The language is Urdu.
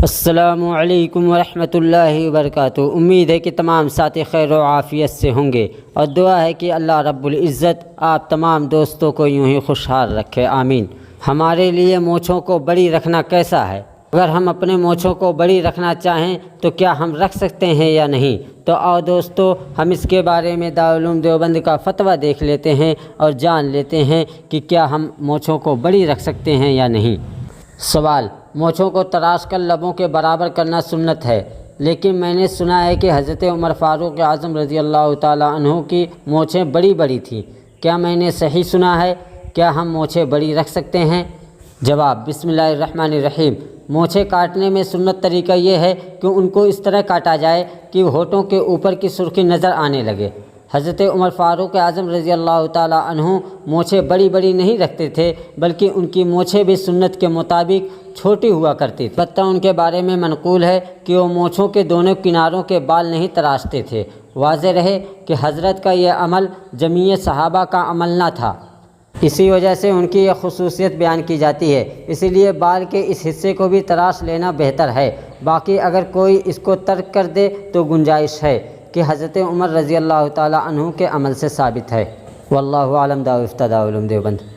السلام علیکم ورحمۃ اللہ وبرکاتہ۔ امید ہے کہ تمام ساتھی خیر و عافیت سے ہوں گے، اور دعا ہے کہ اللہ رب العزت آپ تمام دوستوں کو یوں ہی خوشحال رکھے، آمین۔ ہمارے لیے مونچھوں کو بڑی رکھنا کیسا ہے؟ اگر ہم اپنے مونچھوں کو بڑی رکھنا چاہیں تو کیا ہم رکھ سکتے ہیں یا نہیں؟ تو آؤ دوستو، ہم اس کے بارے میں دارالعلوم دیوبند کا فتویٰ دیکھ لیتے ہیں اور جان لیتے ہیں کہ کیا ہم مونچھوں کو بڑی رکھ سکتے ہیں یا نہیں۔ سوال: مونچھوں کو تراش کر لبوں کے برابر کرنا سنت ہے، لیکن میں نے سنا ہے کہ حضرت عمر فاروق اعظم رضی اللہ تعالیٰ عنہ کی مونچھیں بڑی بڑی تھیں۔ کیا میں نے صحیح سنا ہے؟ کیا ہم مونچھیں بڑی رکھ سکتے ہیں؟ جواب: بسم اللہ الرحمن الرحیم۔ مونچھیں کاٹنے میں سنت طریقہ یہ ہے کہ ان کو اس طرح کاٹا جائے کہ ہونٹوں کے اوپر کی سرخی نظر آنے لگے۔ حضرت عمر فاروق اعظم رضی اللہ تعالیٰ عنہ مونچھیں بڑی بڑی نہیں رکھتے تھے، بلکہ ان کی مونچھیں بھی سنت کے مطابق چھوٹی ہوا کرتی تھی۔ البتہ ان کے بارے میں منقول ہے کہ وہ مونچھوں کے دونوں کناروں کے بال نہیں تراشتے تھے۔ واضح رہے کہ حضرت کا یہ عمل جمیع صحابہ کا عمل نہ تھا، اسی وجہ سے ان کی یہ خصوصیت بیان کی جاتی ہے، اسی لیے بال کے اس حصے کو بھی تراش لینا بہتر ہے۔ باقی اگر کوئی اس کو ترک کر دے تو گنجائش ہے کہ حضرت عمر رضی اللہ تعالیٰ عنہ کے عمل سے ثابت ہے۔ واللہ اعلم۔ دعوی افتادہ علوم دیوبند۔